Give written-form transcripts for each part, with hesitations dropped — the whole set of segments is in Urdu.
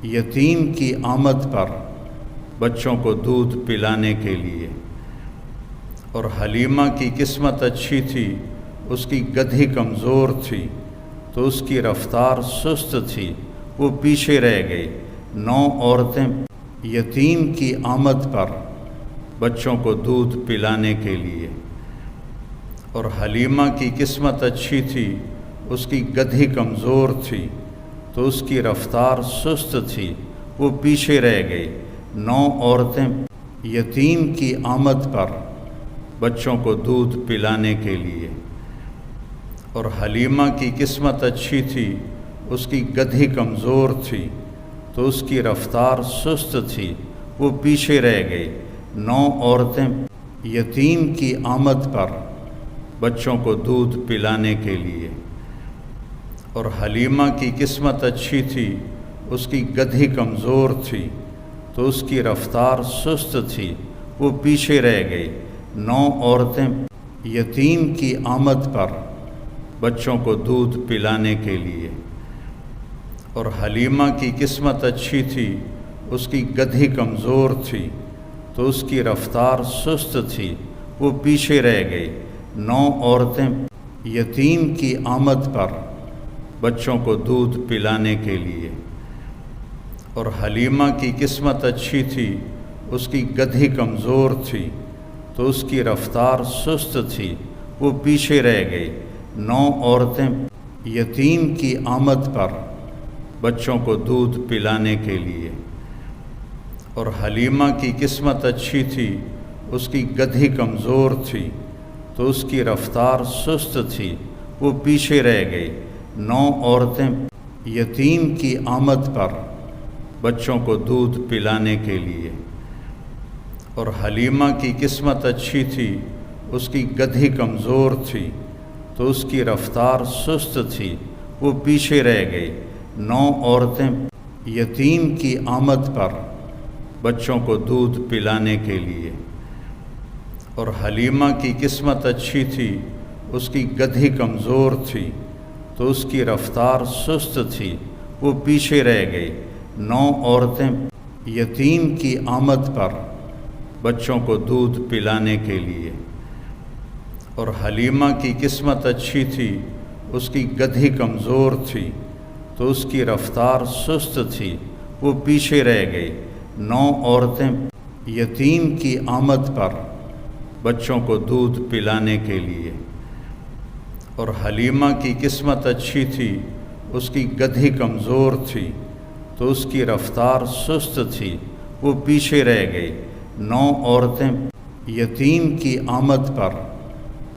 یتیم کی آمد پر بچوں کو دودھ پلانے کے لیے، اور حلیمہ کی قسمت اچھی تھی، اس کی گدھی کمزور تھی تو اس کی رفتار سست تھی، وہ پیچھے رہ گئی۔ 9 عورتیں یتیم کی آمد پر بچوں کو دودھ پلانے کے لیے، اور حلیمہ کی قسمت اچھی تھی، اس کی گدھی کمزور تھی تو اس کی رفتار سست تھی، وہ پیچھے رہ گئی۔ 9 عورتیں یتیم کی آمد پر بچوں کو دودھ پلانے کے لیے، اور حلیمہ کی قسمت اچھی تھی، اس کی گدھی کمزور تھی تو اس کی رفتار سست تھی، وہ پیچھے رہ گئی۔ 9 عورتیں یتیم کی آمد پر بچوں کو دودھ پلانے کے لیے، اور حلیمہ کی قسمت اچھی تھی، اس کی گدھی کمزور تھی تو اس کی رفتار سست تھی، وہ پیچھے رہ گئی۔ 9 عورتیں یتیم کی آمد پر بچوں کو دودھ پلانے کے لیے، اور حلیمہ کی قسمت اچھی تھی، اس کی گدھی کمزور تھی تو اس کی رفتار سست تھی، وہ پیچھے رہ گئی۔ 9 عورتیں یتیم کی آمد پر بچوں کو دودھ پلانے کے لیے، اور حلیمہ کی قسمت اچھی تھی، اس کی گدھی کمزور تھی تو اس کی رفتار سست تھی، وہ پیچھے رہ گئی۔ 9 عورتیں یتیم کی آمد پر بچوں کو دودھ پلانے کے لیے، اور حلیمہ کی قسمت اچھی تھی، اس کی گدھی کمزور تھی تو اس کی رفتار سست تھی، وہ پیچھے رہ گئی۔ 9 عورتیں یتیم کی آمد پر بچوں کو دودھ پلانے کے لیے، اور حلیمہ کی قسمت اچھی تھی، اس کی گدھی کمزور تھی تو اس کی رفتار سست تھی، وہ پیچھے رہ گئی۔ 9 عورتیں یتیم کی آمد پر بچوں کو دودھ پلانے کے لیے، اور حلیمہ کی قسمت اچھی تھی، اس کی گدھی کمزور تھی تو اس کی رفتار سست تھی، وہ پیچھے رہ گئی۔ 9 عورتیں یتیم کی آمد پر بچوں کو دودھ پلانے کے لیے، اور حلیمہ کی قسمت اچھی تھی، اس کی گدھی کمزور تھی تو اس کی رفتار سست تھی، وہ پیچھے رہ گئی۔ 9 عورتیں یتیم کی آمد پر بچوں کو دودھ پلانے کے لیے، اور حلیمہ کی قسمت اچھی تھی، اس کی گدھی کمزور تھی تو اس کی رفتار سست تھی، وہ پیچھے رہ گئی۔ 9 عورتیں یتیم کی آمد پر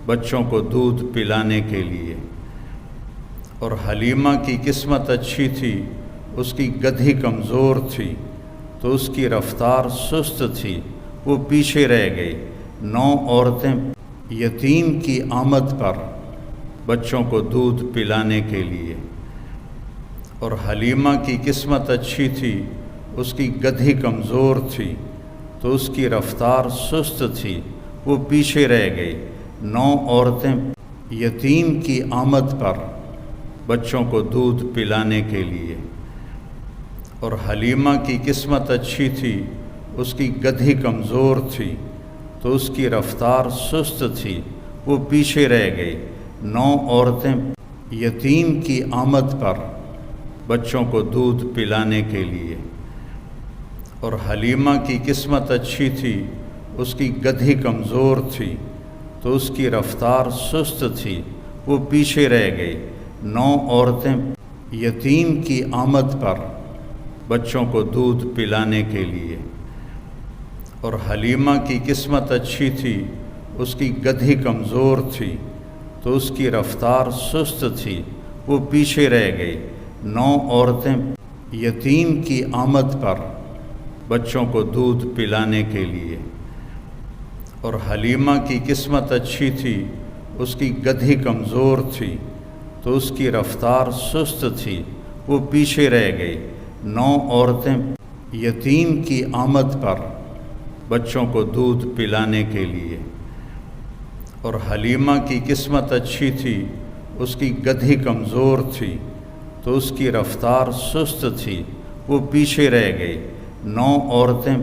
بچوں کو دودھ پلانے کے لیے، اور حلیمہ کی قسمت اچھی تھی، اس کی گدھی کمزور تھی تو اس کی رفتار سست تھی، وہ پیچھے رہ گئی۔ 9 عورتیں یتیم کی آمد پر بچوں کو دودھ پلانے کے لیے، اور حلیمہ کی قسمت اچھی تھی، اس کی گدھی کمزور تھی تو اس کی رفتار سست تھی، وہ پیچھے رہ گئی۔ 9 عورتیں یتیم کی آمد پر بچوں کو دودھ پلانے کے لیے، اور حلیمہ کی قسمت اچھی تھی، اس کی گدھی کمزور تھی تو اس کی رفتار سست تھی، وہ پیچھے رہ گئی۔ 9 عورتیں یتیم کی آمد پر بچوں کو دودھ پلانے کے لیے، اور حلیمہ کی قسمت اچھی تھی، اس کی گدھی کمزور تھی تو اس کی رفتار سست تھی، وہ پیچھے رہ گئی۔ 9 عورتیں یتیم کی آمد پر بچوں کو دودھ پلانے کے لیے، اور حلیمہ کی قسمت اچھی تھی، اس کی گدھی کمزور تھی تو اس کی رفتار سست تھی، وہ پیچھے رہ گئی۔ 9 عورتیں یتیم کی آمد پر بچوں کو دودھ پلانے کے لیے، اور حلیمہ کی قسمت اچھی تھی، اس کی گدھی کمزور تھی تو اس کی رفتار سست تھی، وہ پیچھے رہ گئی۔ 9 عورتیں یتیم کی آمد پر بچوں کو دودھ پلانے کے لیے، اور حلیمہ کی قسمت اچھی تھی، اس کی گدھی کمزور تھی تو اس کی رفتار سست تھی، وہ پیچھے رہ گئی۔ 9 عورتیں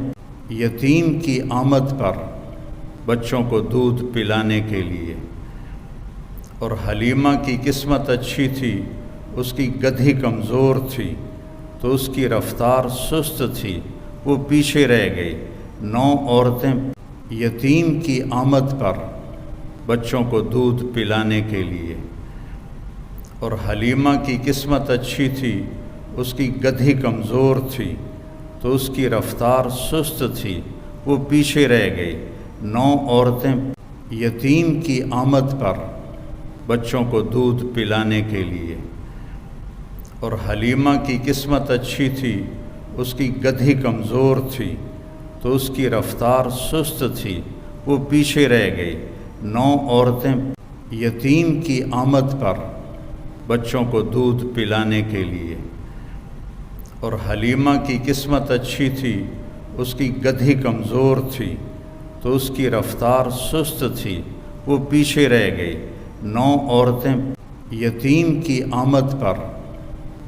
یتیم کی آمد پر بچوں کو دودھ پلانے کے لیے، اور حلیمہ کی قسمت اچھی تھی، اس کی گدھی کمزور تھی تو اس کی رفتار سست تھی، وہ پیچھے رہ گئی۔ 9 عورتیں یتیم کی آمد پر بچوں کو دودھ پلانے کے لیے، اور حلیمہ کی قسمت اچھی تھی، اس کی گدھی کمزور تھی تو اس کی رفتار سست تھی، وہ پیچھے رہ گئی۔ 9 عورتیں یتیم کی آمد پر بچوں کو دودھ پلانے کے لیے، اور حلیمہ کی قسمت اچھی تھی، اس کی گدھی کمزور تھی تو اس کی رفتار سست تھی، وہ پیچھے رہ گئی۔ 9 عورتیں یتیم کی آمد پر بچوں کو دودھ پلانے کے لیے، اور حلیمہ کی قسمت اچھی تھی، اس کی گدھی کمزور تھی تو اس کی رفتار سست تھی، وہ پیچھے رہ گئی۔ 9 عورتیں یتیم کی آمد پر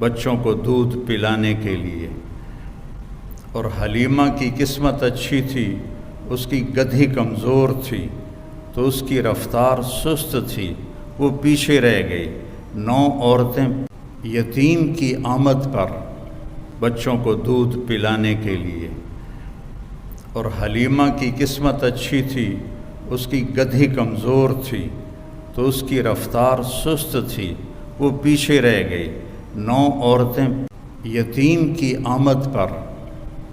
بچوں کو دودھ پلانے کے لیے، اور حلیمہ کی قسمت اچھی تھی، اس کی گدھی کمزور تھی تو اس کی رفتار سست تھی، وہ پیچھے رہ گئی۔ 9 عورتیں یتیم کی آمد پر بچوں کو دودھ پلانے کے لیے، اور حلیمہ کی قسمت اچھی تھی، اس کی گدھی کمزور تھی تو اس کی رفتار سست تھی، وہ پیچھے رہ گئی۔ 9 عورتیں یتیم کی آمد پر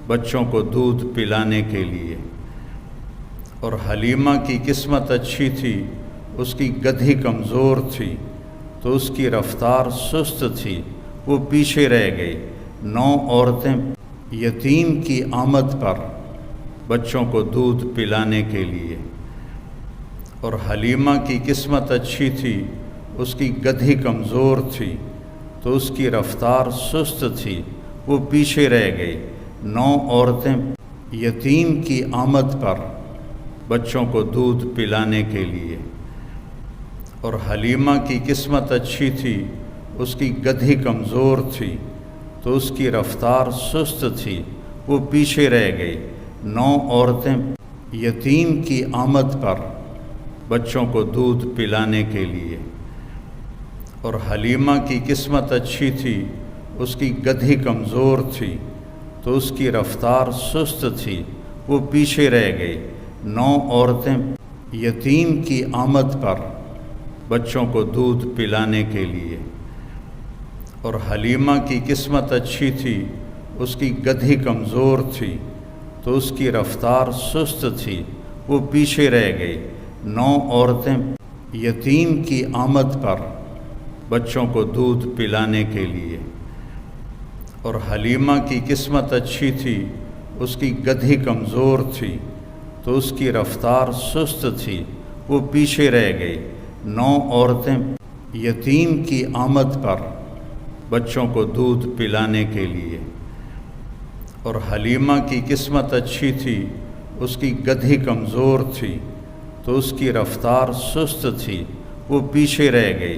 بچوں کو دودھ پلانے کے لیے، اور حلیمہ کی قسمت اچھی تھی، اس کی گدھی کمزور تھی تو اس کی رفتار سست تھی، وہ پیچھے رہ گئی۔ 9 عورتیں یتیم کی آمد پر بچوں کو دودھ پلانے کے لیے، اور حلیمہ کی قسمت اچھی تھی، اس کی گدھی کمزور تھی تو اس کی رفتار سست تھی، وہ پیچھے رہ گئی۔ 9 عورتیں یتیم کی آمد پر بچوں کو دودھ پلانے کے لیے، اور حلیمہ کی قسمت اچھی تھی، اس کی گدھی کمزور تھی تو اس کی رفتار سست تھی، وہ پیچھے رہ گئی۔ 9 عورتیں یتیم کی آمد پر بچوں کو دودھ پلانے کے لیے، اور حلیمہ کی قسمت اچھی تھی، اس کی گدھی کمزور تھی تو اس کی رفتار سست تھی، وہ پیچھے رہ گئی۔ 9 عورتیں یتیم کی آمد پر بچوں کو دودھ پلانے کے لیے، اور حلیمہ کی قسمت اچھی تھی، اس کی گدھی کمزور تھی تو اس کی رفتار سست تھی، وہ پیچھے رہ گئی۔ 9 عورتیں یتیم کی آمد پر بچوں کو دودھ پلانے کے لیے، اور حلیمہ کی قسمت اچھی تھی، اس کی گدھی کمزور تھی تو اس کی رفتار سست تھی، وہ پیچھے رہ گئی۔ 9 عورتیں یتیم کی آمد پر بچوں کو دودھ پلانے کے لیے، اور حلیمہ کی قسمت اچھی تھی، اس کی گدھی کمزور تھی تو اس کی رفتار سست تھی، وہ پیچھے رہ گئی۔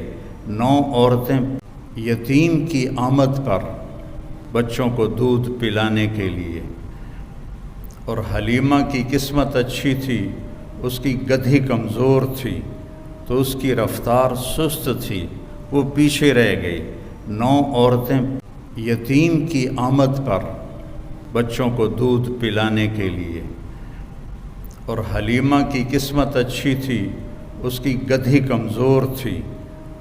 9 عورتیں یتیم کی آمد پر بچوں کو دودھ پلانے کے لیے، اور حلیمہ کی قسمت اچھی تھی، اس کی گدھی کمزور تھی تو اس کی رفتار سست تھی، وہ پیچھے رہ گئی۔ 9 عورتیں یتیم کی آمد پر بچوں کو دودھ پلانے کے لیے، اور حلیمہ کی قسمت اچھی تھی، اس کی گدھی کمزور تھی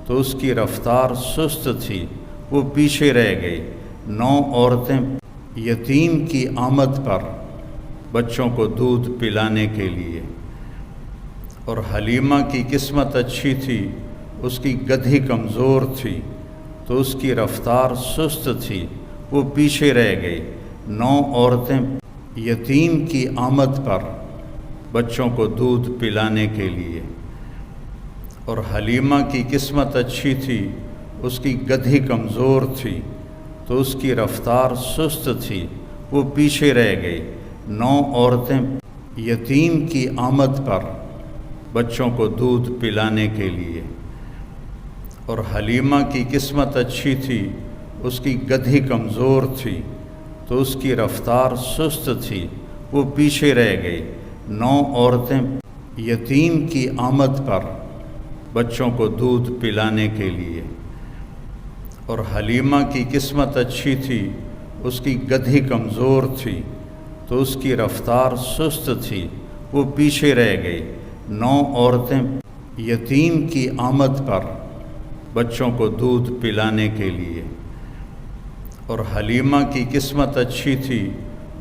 تو اس کی رفتار سست تھی، وہ پیچھے رہ گئی۔ 9 عورتیں یتیم کی آمد پر بچوں کو دودھ پلانے کے لیے، اور حلیمہ کی قسمت اچھی تھی، اس کی گدھی کمزور تھی تو اس کی رفتار سست تھی، وہ پیچھے رہ گئی۔ 9 عورتیں یتیم کی آمد پر بچوں کو دودھ پلانے کے لیے، اور حلیمہ کی قسمت اچھی تھی، اس کی گدھی کمزور تھی تو اس کی رفتار سست تھی، وہ پیچھے رہ گئی۔ 9 عورتیں یتیم کی آمد پر بچوں کو دودھ پلانے کے لیے، اور حلیمہ کی قسمت اچھی تھی، اس کی گدھی کمزور تھی تو اس کی رفتار سست تھی، وہ پیچھے رہ گئی۔ 9 عورتیں یتیم کی آمد پر بچوں کو دودھ پلانے کے لیے، اور حلیمہ کی قسمت اچھی تھی، اس کی گدھی کمزور تھی تو اس کی رفتار سست تھی، وہ پیچھے رہ گئی۔ 9 عورتیں یتیم کی آمد پر بچوں کو دودھ پلانے کے لیے، اور حلیمہ کی قسمت اچھی تھی،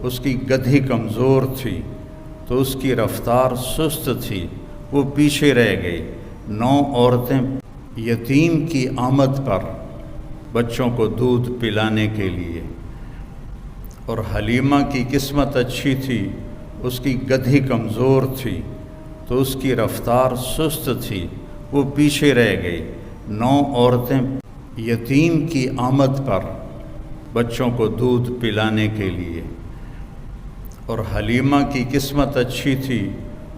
اس کی گدھی کمزور تھی تو اس کی رفتار سست تھی، وہ پیچھے رہ گئی۔ 9 عورتیں یتیم کی آمد پر بچوں کو دودھ پلانے کے لیے، اور حلیمہ کی قسمت اچھی تھی، اس کی گدھی کمزور تھی تو اس کی رفتار سست تھی، وہ پیچھے رہ گئی۔ 9 عورتیں یتیم کی آمد پر بچوں کو دودھ پلانے کے لیے، اور حلیمہ کی قسمت اچھی تھی،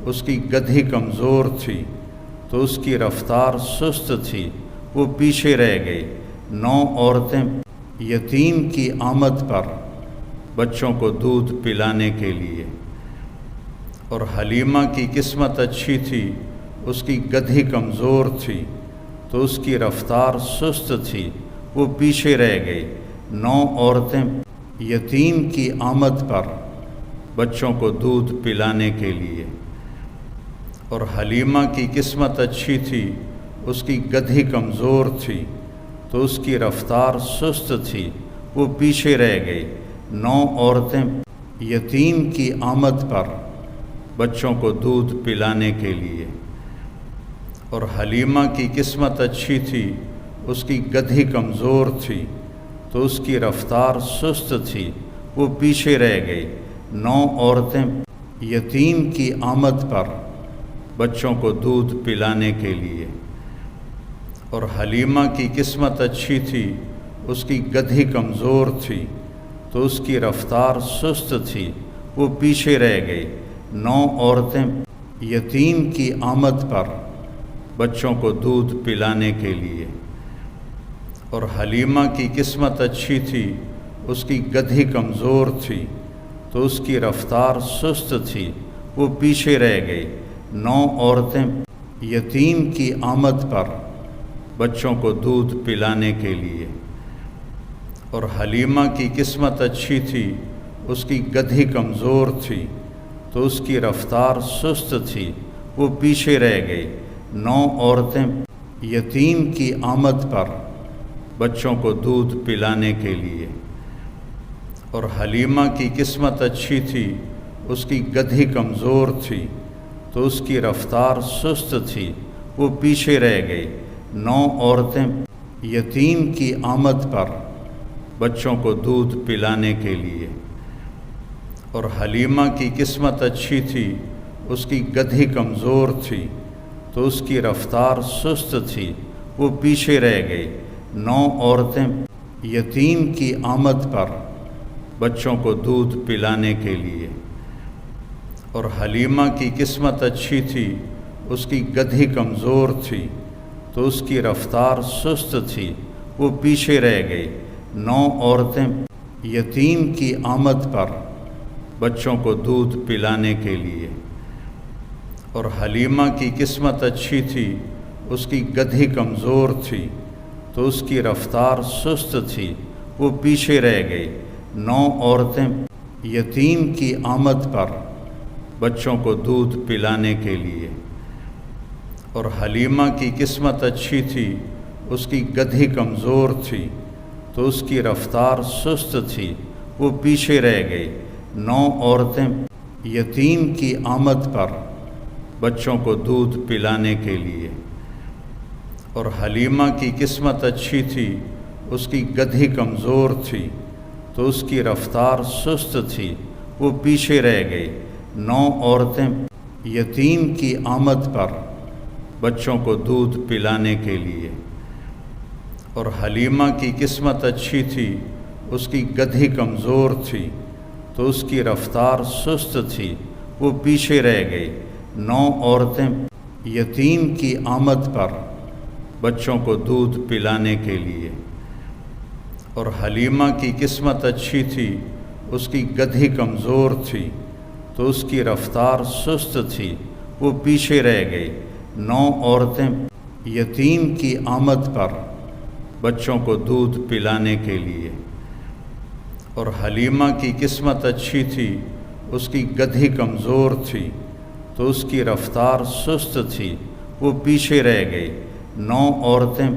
اس کی گدھی کمزور تھی تو اس کی رفتار سست تھی، وہ پیچھے رہ گئی۔ 9 عورتیں یتیم کی آمد پر بچوں کو دودھ پلانے کے لیے، اور حلیمہ کی قسمت اچھی تھی، اس کی گدھی کمزور تھی تو اس کی رفتار سست تھی، وہ پیچھے رہ گئی۔ 9 عورتیں یتیم کی آمد پر بچوں کو دودھ پلانے کے لیے، اور حلیمہ کی قسمت اچھی تھی، اس کی گدھی کمزور تھی تو اس کی رفتار سست تھی، وہ پیچھے رہ گئی۔ 9 عورتیں یتیم کی آمد پر بچوں کو دودھ پلانے کے لیے، اور حلیمہ کی قسمت اچھی تھی، اس کی گدھی کمزور تھی تو اس کی رفتار سست تھی، وہ پیچھے رہ گئی۔ 9 عورتیں یتیم کی آمد پر بچوں کو دودھ پلانے کے لیے، اور حلیمہ کی قسمت اچھی تھی، اس کی گدھی کمزور تھی تو اس کی رفتار سست تھی، وہ پیچھے رہ گئی۔ 9 عورتیں یتیم کی آمد پر بچوں کو دودھ پلانے کے لیے، اور حلیمہ کی قسمت اچھی تھی، اس کی گدھی کمزور تھی تو اس کی رفتار سست تھی، وہ پیچھے رہ گئی۔ 9 عورتیں یتیم کی آمد پر بچوں کو دودھ پلانے کے لیے، اور حلیمہ کی قسمت اچھی تھی، اس کی گدھی کمزور تھی تو اس کی رفتار سست تھی، وہ پیچھے رہ گئی۔ 9 عورتیں یتیم کی آمد پر بچوں کو دودھ پلانے کے لیے، اور حلیمہ کی قسمت اچھی تھی، اس کی گدھی کمزور تھی تو اس کی رفتار سست تھی، وہ پیچھے رہ گئی۔ 9 عورتیں یتیم کی آمد پر بچوں کو دودھ پلانے کے لیے، اور حلیمہ کی قسمت اچھی تھی، اس کی گدھی کمزور تھی تو اس کی رفتار سست تھی، وہ پیچھے رہ گئی۔ 9 عورتیں یتیم کی آمد پر بچوں کو دودھ پلانے کے لیے، اور حلیمہ کی قسمت اچھی تھی، اس کی گدھی کمزور تھی تو اس کی رفتار سست تھی، وہ پیچھے رہ گئی۔ 9 عورتیں یتیم کی آمد پر بچوں کو دودھ پلانے کے لیے، اور حلیمہ کی قسمت اچھی تھی، اس کی گدھی کمزور تھی تو اس کی رفتار سست تھی، وہ پیچھے رہ گئی۔ 9 عورتیں یتیم کی آمد پر بچوں کو دودھ پلانے کے لیے، اور حلیمہ کی قسمت اچھی تھی، اس کی گدھی کمزور تھی تو اس کی رفتار سست تھی، وہ پیچھے رہ گئی۔ 9 عورتیں یتیم کی آمد پر بچوں کو دودھ پلانے کے لیے، اور حلیمہ کی قسمت اچھی تھی، اس کی گدھی کمزور تھی تو اس کی رفتار سست تھی، وہ پیچھے رہ گئی۔ 9 عورتیں یتیم کی آمد پر بچوں کو دودھ پلانے کے لیے، اور حلیمہ کی قسمت اچھی تھی، اس کی گدھی کمزور تھی تو اس کی رفتار سست تھی، وہ پیچھے رہ گئی۔ 9 عورتیں یتیم کی آمد پر بچوں کو دودھ پلانے کے لیے، اور حلیمہ کی قسمت اچھی تھی، اس کی گدھی کمزور تھی تو اس کی رفتار سست تھی، وہ پیچھے رہ گئی۔ 9 عورتیں یتیم کی آمد پر بچوں کو دودھ پلانے کے لیے، اور حلیمہ کی قسمت اچھی تھی، اس کی گدھی کمزور تھی تو اس کی رفتار سست تھی، وہ پیچھے رہ گئی۔ 9 عورتیں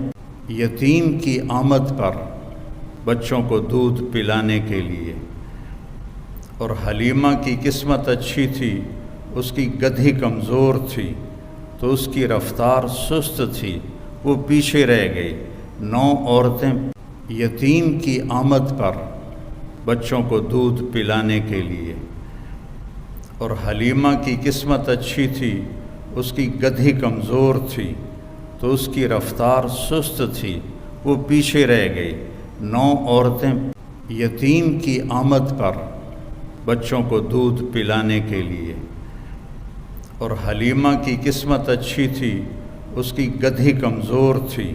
یتیم کی آمد پر بچوں کو دودھ پلانے کے لیے، اور حلیمہ کی قسمت اچھی تھی، اس کی گدھی کمزور تھی تو اس کی رفتار سست تھی، وہ پیچھے رہ گئی۔ 9 عورتیں یتیم کی آمد پر بچوں کو دودھ پلانے کے لیے، اور حلیمہ کی قسمت اچھی تھی، اس کی گدھی کمزور تھی تو اس کی رفتار سست تھی، وہ پیچھے رہ گئی۔ 9 عورتیں یتیم کی آمد پر بچوں کو دودھ پلانے کے لیے، اور حلیمہ کی قسمت اچھی تھی، اس کی گدھی کمزور تھی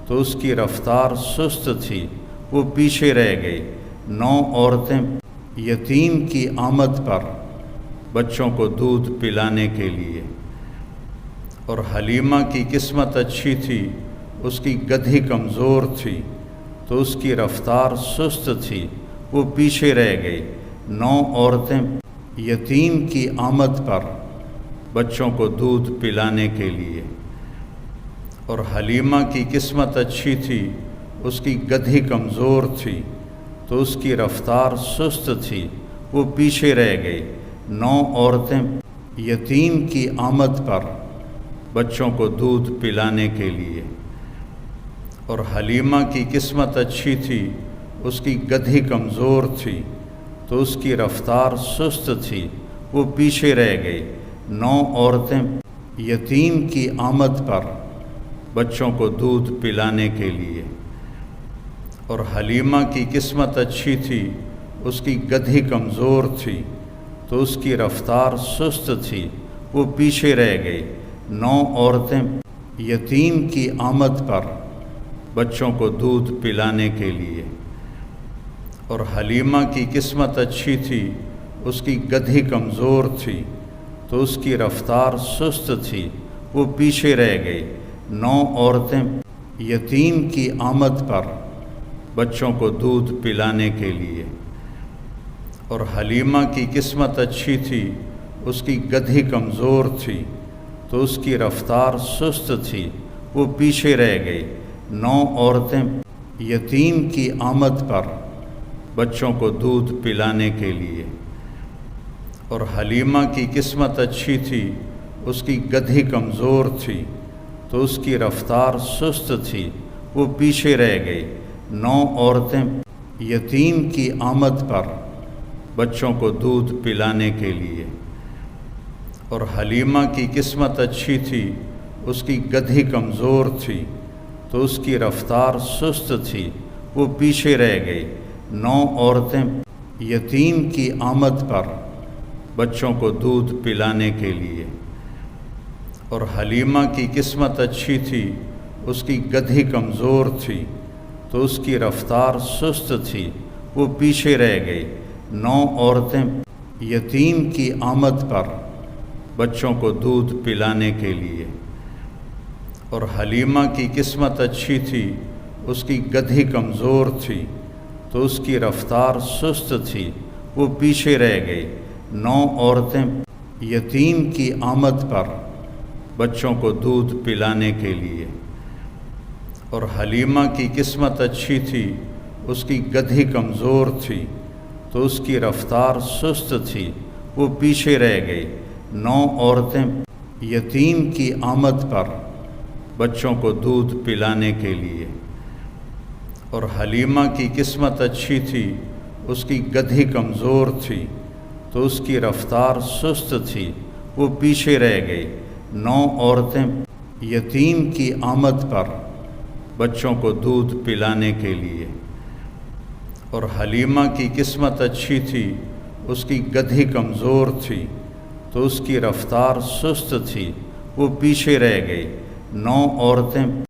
تو اس کی رفتار سست تھی، وہ پیچھے رہ گئی۔ 9 عورتیں یتیم کی آمد پر بچوں کو دودھ پلانے کے لیے، اور حلیمہ کی قسمت اچھی تھی، اس کی گدھی کمزور تھی تو اس کی رفتار سست تھی، وہ پیچھے رہ گئی۔ 9 عورتیں یتیم کی آمد پر بچوں کو دودھ پلانے کے لیے، اور حلیمہ کی قسمت اچھی تھی، اس کی گدھی کمزور تھی تو اس کی رفتار سست تھی، وہ پیچھے رہ گئی۔ 9 عورتیں یتیم کی آمد پر بچوں کو دودھ پلانے کے لیے، اور حلیمہ کی قسمت اچھی تھی، اس کی گدھی کمزور تھی تو اس کی رفتار سست تھی، وہ پیچھے رہ گئی۔ 9 عورتیں یتیم کی آمد پر بچوں کو دودھ پلانے کے لیے، اور حلیمہ کی قسمت اچھی تھی، اس کی گدھی کمزور تھی تو اس کی رفتار سست تھی، وہ پیچھے رہ گئی۔ 9 عورتیں یتیم کی آمد پر بچوں کو دودھ پلانے کے لیے، اور حلیمہ کی قسمت اچھی تھی، اس کی گدھی کمزور تھی تو اس کی رفتار سست تھی، وہ پیچھے رہ گئی۔ 9 عورتیں یتیم کی آمد پر بچوں کو دودھ پلانے کے لیے، اور حلیمہ کی قسمت اچھی تھی، اس کی گدھی کمزور تھی تو اس کی رفتار سست تھی، وہ پیچھے رہ گئی۔ 9 عورتیں یتیم کی آمد پر بچوں کو دودھ پلانے کے لیے، اور حلیمہ کی قسمت اچھی تھی، اس کی گدھی کمزور تھی تو اس کی رفتار سست تھی، وہ پیچھے رہ گئی۔ 9 عورتیں یتیم کی آمد پر بچوں کو دودھ پلانے کے لیے، اور حلیمہ کی قسمت اچھی تھی، اس کی گدھی کمزور تھی تو اس کی رفتار سست تھی، وہ پیچھے رہ گئی۔ 9 عورتیں یتیم کی آمد پر بچوں کو دودھ پلانے کے لیے، اور حلیمہ کی قسمت اچھی تھی، اس کی گدھی کمزور تھی تو اس کی رفتار سست تھی، وہ پیچھے رہ گئی۔ 9 عورتیں یتیم کی آمد پر بچوں کو دودھ پلانے کے لیے، اور حلیمہ کی قسمت اچھی تھی، اس کی گدھی کمزور تھی تو اس کی رفتار سست تھی، وہ پیچھے رہ گئی۔ 9 عورتیں یتیم کی آمد پر بچوں کو دودھ پلانے کے لیے، اور حلیمہ کی قسمت اچھی تھی، اس کی گدھی کمزور تھی تو اس کی رفتار سست تھی، وہ پیچھے رہ گئی۔ 9 عورتیں یتیم کی آمد پر بچوں کو دودھ پلانے کے لیے، اور حلیمہ کی قسمت اچھی تھی، اس کی گدھی کمزور تھی تو اس کی رفتار سست تھی، وہ پیچھے رہ گئی۔ 9 عورتیں یتیم کی آمد پر بچوں کو دودھ پلانے کے لیے، اور حلیمہ کی قسمت اچھی تھی، اس کی گدھی کمزور تھی تو اس کی رفتار سست تھی، وہ پیچھے رہ گئی۔ 9 عورتیں